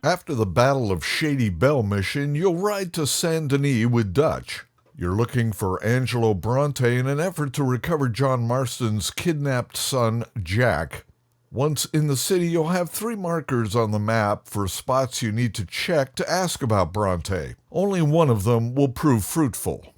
After the Battle of Shady Bell mission, you'll ride to Saint Denis with Dutch. You're looking for Angelo Bronte in an effort to recover John Marston's kidnapped son, Jack. Once in the city, you'll have 3 markers on the map for spots you need to check to ask about Bronte. Only one of them will prove fruitful.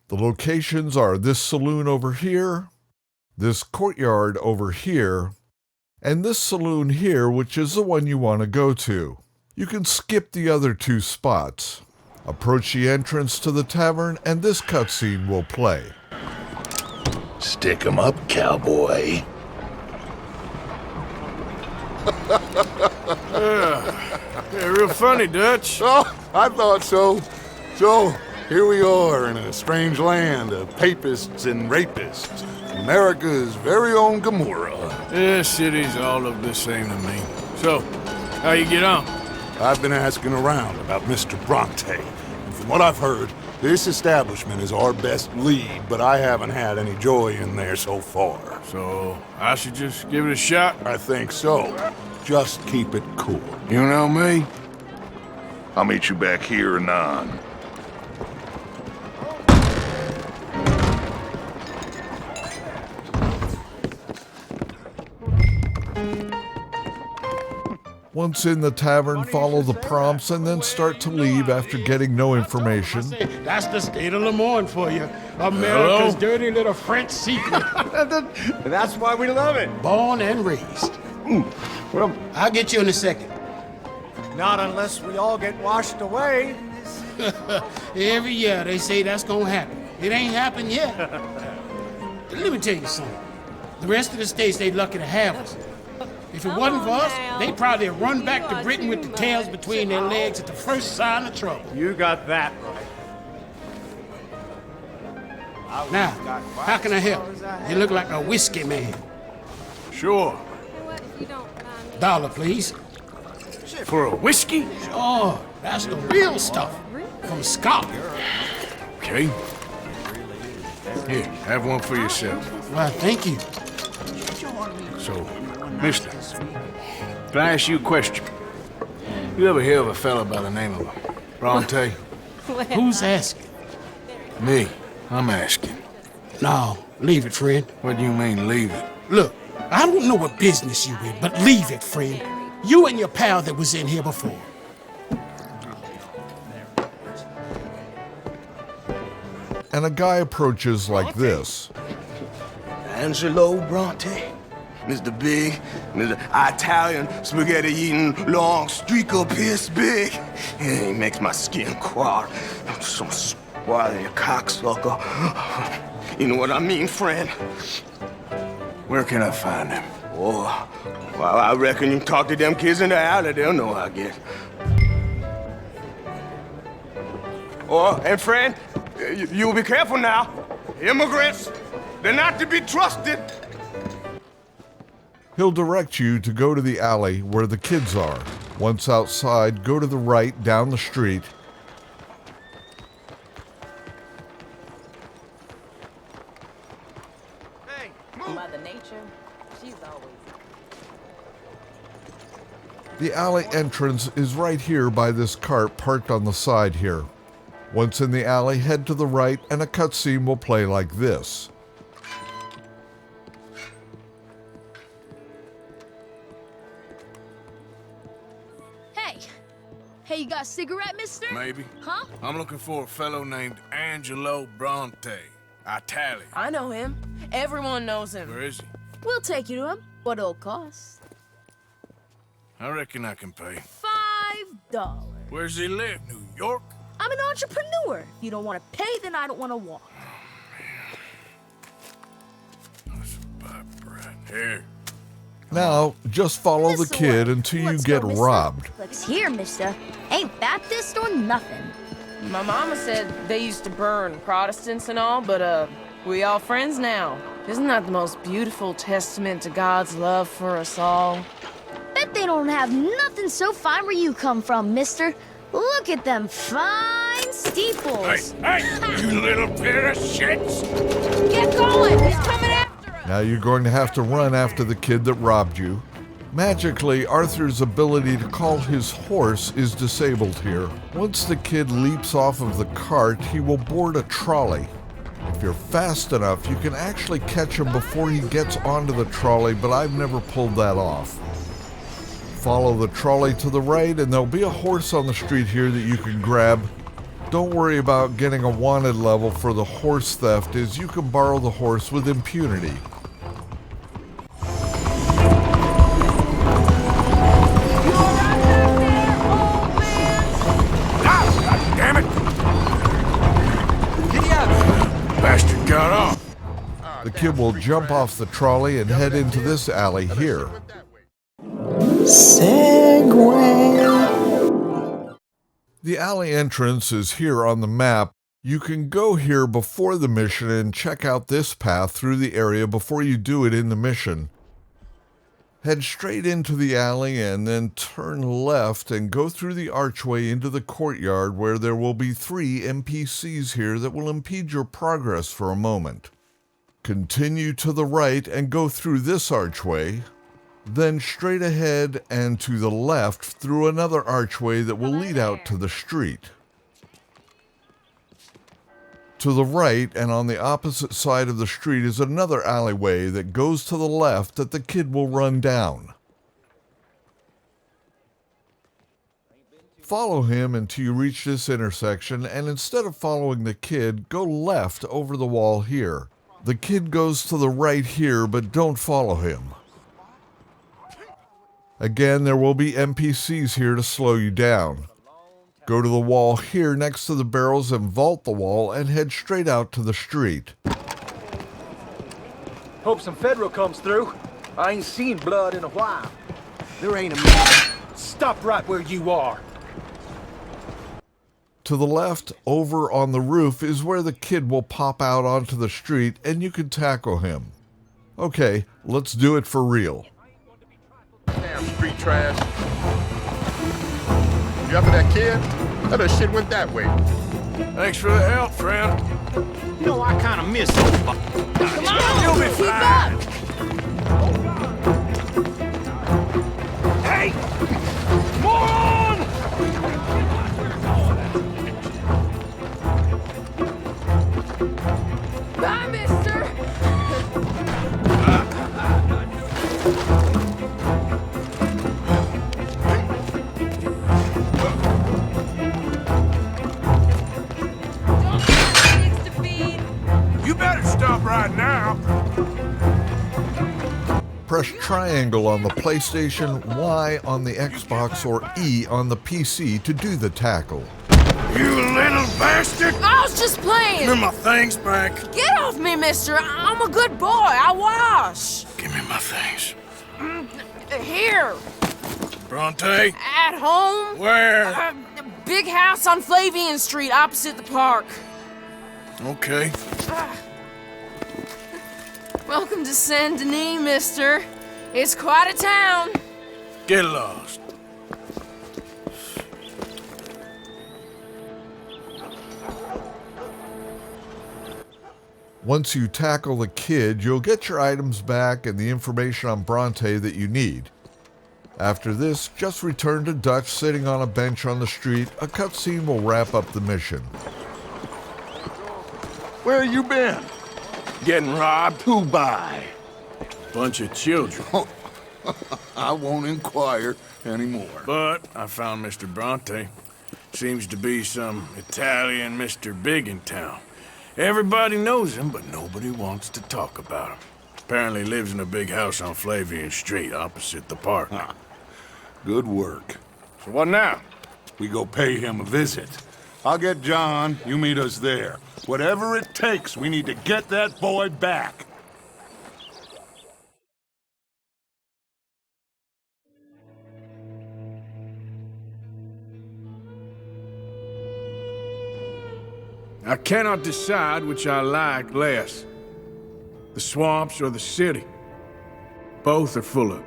The locations are this saloon over here, this courtyard over here, and this saloon here, which is the one you want to go to. You can skip the other 2 spots. Approach the entrance to the tavern, and this cutscene will play. Stick 'em up, cowboy. Yeah, real funny, Dutch. Oh, I thought so. So, here we are in a strange land of papists and rapists. America's very own Gomorrah. Yeah, cities all look the same to me. So, how you get on? I've been asking around about Mr. Bronte, and from what I've heard, this establishment is our best lead, but I haven't had any joy in there so far. So, I should just give it a shot? I think so. Just keep it cool. You know me? I'll meet you back here anon. Once in the tavern, follow the prompts and then start to leave after getting no information. That's the state of Lemoyne for you. America's dirty little French secret. That's why we love it. Born and raised. Well, I'll get you in a second. Not unless we all get washed away. Every year they say that's gonna happen. It ain't happened yet. Let me tell you something. The rest of the states, they lucky to have us. If it wasn't for us, they'd probably have run back to Britain with the tails between their legs at the first sign of trouble. You got that right. Now, how can I help? You look like a whiskey man. Sure. $1, please. For a whiskey? Sure, that's the real stuff. From Scotland. Okay. Here, have one for yourself. Well, thank you. So, mister, can I ask you a question? You ever hear of a fella by the name of Bronte? Who's asking? Me. I'm asking. No, leave it, friend. What do you mean, leave it? Look, I don't know what business you in, but leave it, friend. You and your pal that was in here before. And a guy approaches like this. Angelo Bronte. Mr. Big, Mr. Italian, spaghetti-eating, long streaker piss big. He makes my skin crawl. I'm so spoiled, you cocksucker. You know what I mean, friend? Where can I find him? Oh, well, I reckon you talk to them kids in the alley, they'll know I get. Oh, and friend, you be careful now. Immigrants, they're not to be trusted. He'll direct you to go to the alley where the kids are. Once outside, go to the right down the street. Hey, Mother Nature, she's always... The alley entrance is right here by this cart parked on the side here. Once in the alley, head to the right and a cutscene will play like this. Hey, you got a cigarette, mister? Maybe. Huh? I'm looking for a fellow named Angelo Bronte. Italian. I know him. Everyone knows him. Where is he? We'll take you to him. What it'll cost? I reckon I can pay. $5. Where's he live? New York? I'm an entrepreneur. If you don't want to pay, then I don't want to walk. Let's buy bread. Here. Now, just follow the This'll kid work. until you Let's get go, mister. robbed. Looks here, mister. Ain't Baptist or nothing. My mama said they used to burn Protestants and all, but, we all friends now. Isn't that the most beautiful testament to God's love for us all? Bet they don't have nothing so fine where you come from, mister. Look at them fine steeples. Hey, you little pair of shits! Get going! He's coming after us! Now you're going to have to run after the kid that robbed you. Magically, Arthur's ability to call his horse is disabled here. Once the kid leaps off of the cart, he will board a trolley. If you're fast enough, you can actually catch him before he gets onto the trolley, but I've never pulled that off. Follow the trolley to the right, and there'll be a horse on the street here that you can grab. Don't worry about getting a wanted level for the horse theft, as you can borrow the horse with impunity. Bastard got off. The kid will jump off the trolley and head into this alley here. Segue. The alley entrance is here on the map. You can go here before the mission and check out this path through the area before you do it in the mission. Head straight into the alley and then turn left and go through the archway into the courtyard, where there will be 3 NPCs here that will impede your progress for a moment. Continue to the right and go through this archway, then straight ahead and to the left through another archway that will lead out to the street. To the right and on the opposite side of the street is another alleyway that goes to the left that the kid will run down. Follow him until you reach this intersection, and instead of following the kid, go left over the wall here. The kid goes to the right here, but don't follow him. Again, there will be NPCs here to slow you down. Go to the wall here next to the barrels and vault the wall and head straight out to the street. Hope some federal comes through. I ain't seen blood in a while. There ain't a man. Stop right where you are. To the left, over on the roof, is where the kid will pop out onto the street and you can tackle him. Okay, let's do it for real. Damn street trash. You after that kid? That other shit went that way. Thanks for the help, friend. You know, I kind of miss those. Come on, You'll be keep fine. up. Hey! Moron! Bye, mister. You better stop right now. Press triangle on the PlayStation, Y on the Xbox, or E on the PC to do the tackle. You little bastard! I was just playing. Give me my things back. Get off me, mister. I'm a good boy. I wash. Give me my things. Here. Bronte? At home. Where? Big house on Flavian Street, opposite the park. Okay. Welcome to Saint Denis, mister. It's quite a town. Get lost. Once you tackle the kid, you'll get your items back and the information on Bronte that you need. After this, just return to Dutch sitting on a bench on the street. A cutscene will wrap up the mission. Where you been? Getting robbed? Who by? Bunch of children. I won't inquire anymore. But I found Mr. Bronte. Seems to be some Italian Mr. Big in town. Everybody knows him, but nobody wants to talk about him. Apparently lives in a big house on Flavian Street, opposite the park. Good work. So what now? We go pay him a visit. I'll get John, you meet us there. Whatever it takes, we need to get that boy back. I cannot decide which I like less. The swamps or the city. Both are full of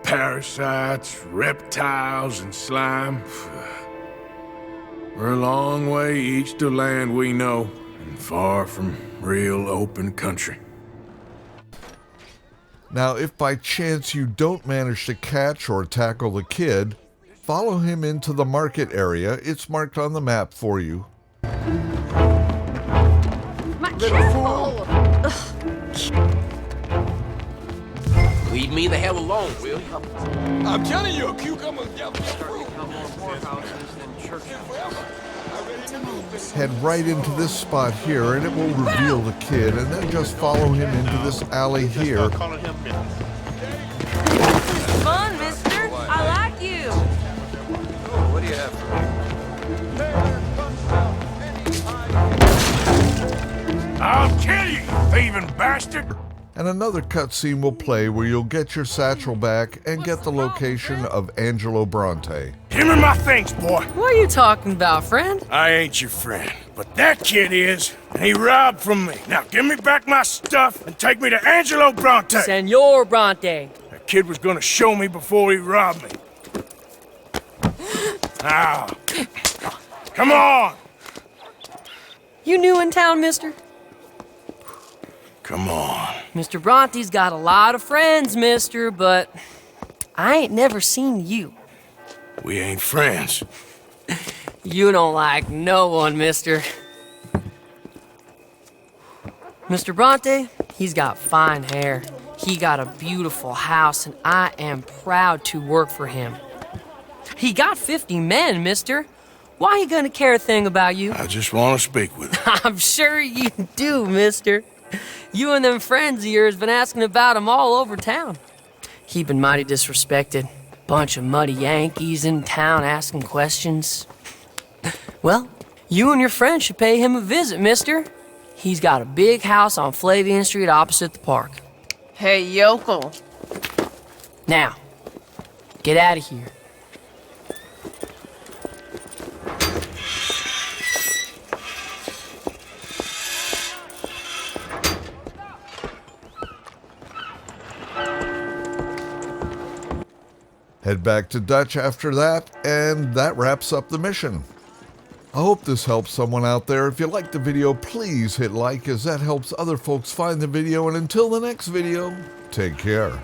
parasites, reptiles, and slime. We're a long way east to land we know, and far from real open country. Now, if by chance you don't manage to catch or tackle the kid, follow him into the market area. It's marked on the map for you. Careful! Leave me the hell alone, will you? I'm telling you, a cucumber's got fruit. Head right into this spot here and it will reveal the kid, and then just follow him into this alley here. This is fun, mister. I like you. What do you have for me? I'll kill you, you thieving bastard! And another cutscene will play where you'll get your satchel back and get the location of Angelo Bronte. Give me my things, boy. What are you talking about, friend? I ain't your friend, but that kid is. He robbed from me. Now give me back my stuff and take me to Angelo Bronte. Senor Bronte. That kid was gonna show me before he robbed me. Now, come on. You new in town, mister? Come on. Mr. Bronte's got a lot of friends, mister, but I ain't never seen you. We ain't friends. You don't like no one, mister. Mr. Bronte, he's got fine hair. He got a beautiful house, and I am proud to work for him. He got 50 men, mister. Why you gonna care a thing about you? I just want to speak with him. I'm sure you do, mister. You and them friends of yours been asking about him all over town. He been mighty disrespected. Bunch of muddy Yankees in town asking questions. Well, you and your friend should pay him a visit, mister. He's got a big house on Flavian Street opposite the park. Hey, yokel. Now, get out of here. Head back to Dutch after that, and that wraps up the mission. I hope this helps someone out there. If you liked the video, please hit like, as that helps other folks find the video. And until the next video, take care.